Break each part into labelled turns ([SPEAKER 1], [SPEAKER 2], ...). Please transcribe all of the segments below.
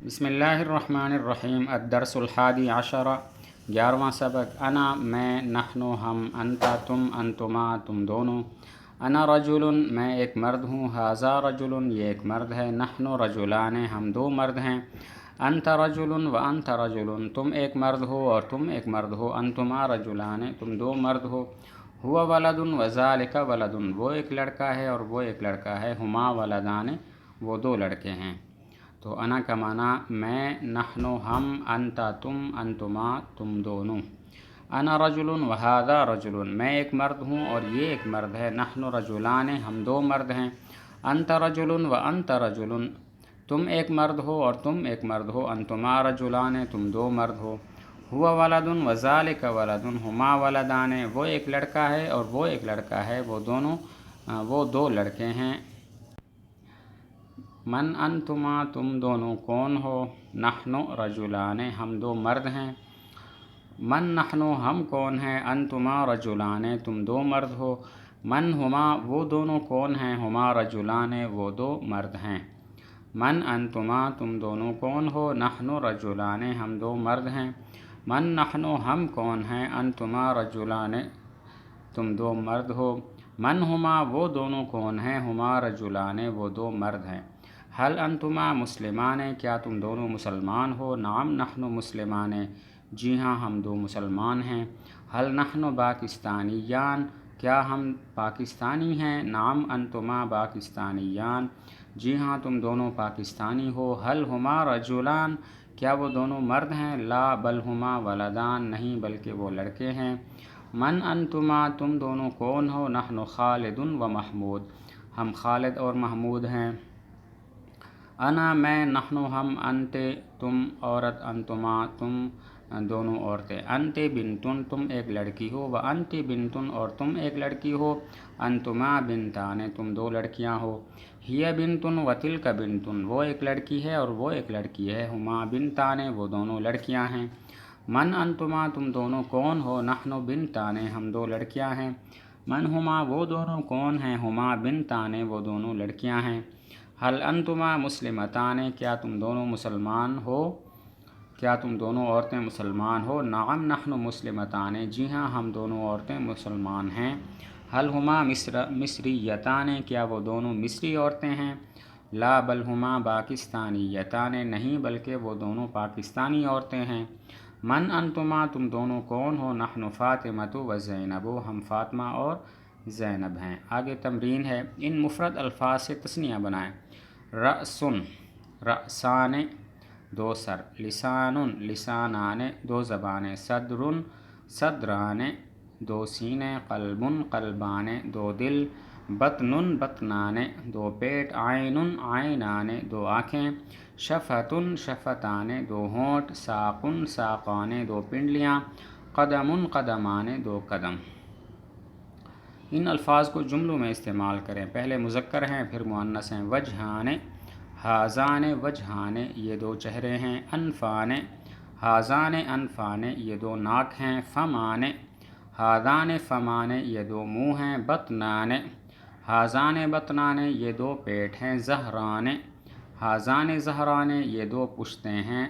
[SPEAKER 1] بسم اللہ الرحمن الرحیم الدرس الحادی عشرہ 11واں سبق انا میں نحن ہم انتا تم انتما تم دونوں انا رجل میں ایک مرد ہوں ھذا رجل یہ ایک مرد ہے نحن رجلان ہم دو مرد ہیں انت رجل و انت رجل تم ایک مرد ہو اور تم ایک مرد ہو انتما رجلان تم دو مرد ہو ہوا ولد و ذالک ولد وہ ایک لڑکا ہے اور وہ ایک لڑکا ہے ہما ولدان وہ دو لڑکے ہیں۔ تو انا کا معنی میں، نحن ہم، انتا تم، انتما تم دونوں۔ انا رجل و ھذا رجل میں ایک مرد ہوں اور یہ ایک مرد ہے، نحن رجلان ہم دو مرد ہیں، انت رجل و انت رجل تم ایک مرد ہو اور تم ایک مرد ہو، انتما رجلان تم دو مرد ہو، ہوا ولد و ذالک ولد ہما ولدان وہ ایک لڑکا ہے اور وہ ایک لڑکا ہے، وہ دو لڑکے ہیں۔ من انتما تم دونوں کون ہو، نحن رجلان ہم دو مرد ہیں، من نحن ہم کون ہیں، انتما رجلان تم دو مرد ہو، من ہما وہ دونوں کون ہیں، ہما رجلان وہ دو مرد ہیں۔ من انتما تم دونوں کون ہو، نحن رجلان ہم دو مرد ہیں، من نحن ہم کون ہیں، انتما رجلان تم دو مرد ہو، من ہما وہ دونوں کون ہیں، ہما رجلان وہ دو مرد ہیں۔ حل انتما مسلمان کیا تم دونوں مسلمان ہو، نعم نحن مسلمان جی ہاں ہم دو مسلمان ہیں۔ حل نحن پاکستانیان کیا ہم پاکستانی ہیں، نعم انتما پاکستانیان جی ہاں تم دونوں پاکستانی ہو۔ حل ہما رجلان کیا وہ دونوں مرد ہیں، لا بل ہما ولدان نہیں بلکہ وہ لڑکے ہیں۔ من انتما تم دونوں کون ہو، نحن خالد و محمود ہم خالد اور محمود ہیں۔ انا میں، نحن ہم، انتے تم عورت، انتما تم دونوں عورتیں، انتے بنتن تم ایک لڑکی ہو، و انتے بنتن اور تم ایک لڑکی ہو، انتما بنتان تم دو لڑکیاں ہو، ہی بنتن و تلک بنتن وہ ایک لڑکی ہے اور وہ ایک لڑکی ہے، ہما بنتان وہ دونوں لڑکیاں ہیں۔ من انتما تم دونوں کون ہو، نحن بنتان ہم دو لڑکیاں ہیں، من ہما وہ دونوں کون ہیں، ہما بنتان وہ دونوں لڑکیاں ہیں۔ حل انتما مسلمتان کیا تم دونوں مسلمان ہو، کیا تم دونوں عورتیں مسلمان ہو، نعم نحن مسلمتان جی ہاں ہم دونوں عورتیں مسلمان ہیں۔ حل ہما مصریتان کیا وہ دونوں مصری عورتیں ہیں، لا بل ہما پاکستانیتان نہیں بلکہ وہ دونوں پاکستانی عورتیں ہیں۔ من انتما تم دونوں کون ہو، نحن فاطمۃ و زینب ہم فاطمہ اور زینب ہیں۔ آگے تمرین ہے، ان مفرد الفاظ سے تثنیہ بنائیں۔ رأسن رأسان دو سر، لسان لسانان دو زبانیں، صدر صدران دو سینے، قلب قلبان دو دل، بطن بطنان دو پیٹ، عین عینان دو آنکھیں، شفۃ شفتان دو ہونٹ، ساق ساقان دو پنڈلیاں، قدم قدمان دو قدم۔ ان الفاظ کو جملوں میں استعمال کریں، پہلے مذکر ہیں پھر مؤنث ہیں۔ وجہان ھذان وجہان یہ دو چہرے ہیں، انفان ھذان انفان یہ دو ناک ہیں، فمان ھذان فمان یہ دو منہ ہیں، بطنان ھذان بطنان یہ دو پیٹ ہیں، ظہران ھذان ظہران یہ دو پشتیں ہیں،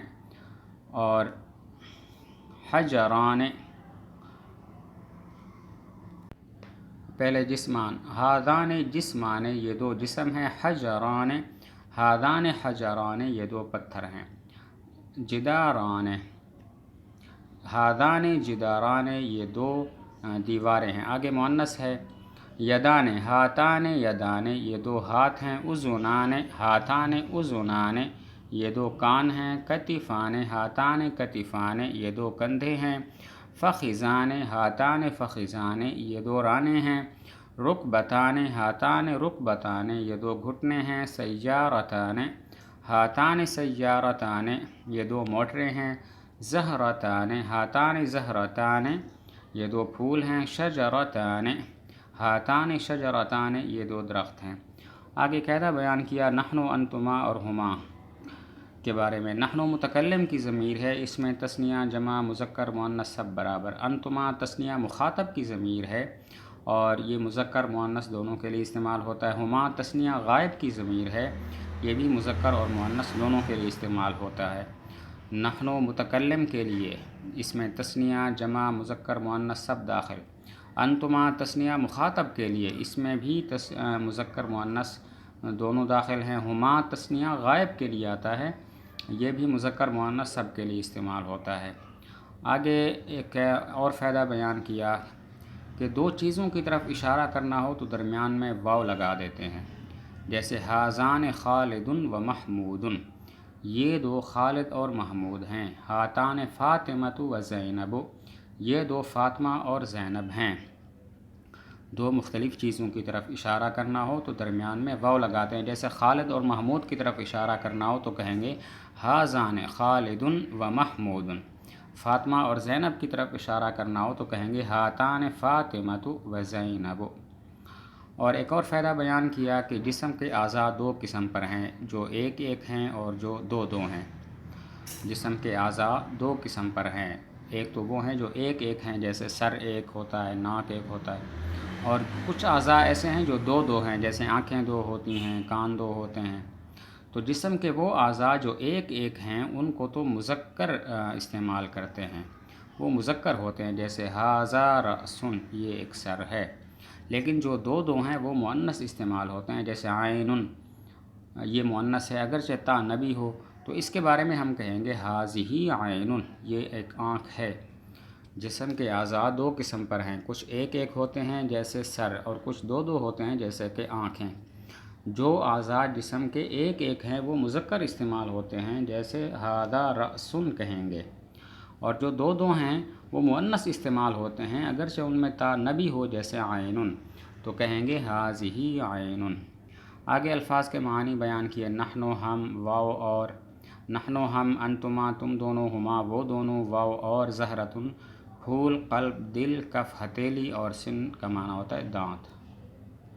[SPEAKER 1] اور حجران پہلے جسمان، ھذان جسمان یہ دو جسم ہیں، حجران ھذان حجران یہ دو پتھر ہیں، جداران ھذان جداران یہ دو دیواریں ہیں۔ آگے مؤنث ہے، یدان ھاتان یدان یہ دو ہاتھ ہیں، اذنان ھاتان اذنان یہ دو کان ہیں، کتفان ھاتان کتفان یہ دو کندھے ہیں، فخذان ھاتان فخذان یہ دو رانیں ہیں، رکبتان ھاتان رکبتان یہ دو گھٹنے ہیں، سیارتان ھاتان سیارتان یہ دو موٹریں ہیں، زہرتان ھاتان زہرتان یہ دو پھول ہیں، شجرتان ھاتان شجرتان یہ دو درخت ہیں۔ آگے قاعدہ بیان کیا نحن انتما اور ہما کے بارے میں۔ نحن متکلم کی ضمیر ہے، اس میں تثنیہ جمع مذکر مؤنث سب برابر۔ انتما تثنیہ مخاطب کی ضمیر ہے اور یہ مذکر مؤنث دونوں کے لیے استعمال ہوتا ہے۔ ہما تثنیہ غائب کی ضمیر ہے، یہ بھی مذکر اور مؤنث دونوں کے لیے استعمال ہوتا ہے۔ نحن متکلم کے لیے اس میں تثنیہ جمع مذکر مؤنث سب داخل۔ انتما تثنیہ مخاطب کے لیے اس میں بھی مذکر مؤنث دونوں داخل ہیں۔ ہما تثنیہ غائب کے لیے آتا ہے، یہ بھی مذکر مؤنث سب کے لیے استعمال ہوتا ہے۔ آگے ایک اور فائدہ بیان کیا کہ دو چیزوں کی طرف اشارہ کرنا ہو تو درمیان میں واو لگا دیتے ہیں، جیسے ہاذان خالد و محمود، یہ دو خالد اور محمود ہیں۔ ہاتان فاطمۃ و زینب، یہ دو فاطمہ اور زینب ہیں۔ دو مختلف چیزوں کی طرف اشارہ کرنا ہو تو درمیان میں واو لگاتے ہیں، جیسے خالد اور محمود کی طرف اشارہ کرنا ہو تو کہیں گے ہاذان خالد و محمود، فاطمہ اور زینب کی طرف اشارہ کرنا ہو تو کہیں گے ہاتان فاطمۃ و زینب۔ اور ایک اور فائدہ بیان کیا کہ جسم کے اعضاء دو قسم پر ہیں، جو ایک ایک ہیں اور جو دو دو ہیں۔ جسم کے اعضاء دو قسم پر ہیں، ایک تو وہ ہیں جو ایک ایک ہیں، جیسے سر ایک ہوتا ہے، ناک ایک ہوتا ہے، اور کچھ اعضاء ایسے ہیں جو دو دو ہیں، جیسے آنکھیں دو ہوتی ہیں، کان دو ہوتے ہیں۔ تو جسم کے وہ اعضاء جو ایک ایک ہیں ان کو تو مذکر استعمال کرتے ہیں، وہ مذکر ہوتے ہیں، جیسے ھذا رأس، یہ ایک سر ہے۔ لیکن جو دو دو ہیں وہ مؤنث استعمال ہوتے ہیں، جیسے عین، یہ مؤنث ہے اگرچہ تا نبی ہو، تو اس کے بارے میں ہم کہیں گے ھذہ عین، یہ ایک آنکھ ہے۔ جسم کے اعضاء دو قسم پر ہیں، کچھ ایک ایک ہوتے ہیں جیسے سر، اور کچھ دو دو ہوتے ہیں جیسے کہ آنکھیں۔ جو اعضاء جسم کے ایک ایک ہیں وہ مذکر استعمال ہوتے ہیں، جیسے ھذا رأس کہیں گے، اور جو دو دو ہیں وہ مؤنث استعمال ہوتے ہیں اگرچہ ان میں تا نبی ہو، جیسے عین، تو کہیں گے ھذہ عین۔ آگے الفاظ کے معنی بیان کیے، نحن ہم، واو اور، نحن ہم، انتما تم دونوں، ہما وہ دونوں، واو اور، زہرۃ پھول، قلب دل، کف ہتھیلی، اور سن کا معنی ہوتا ہے دانت۔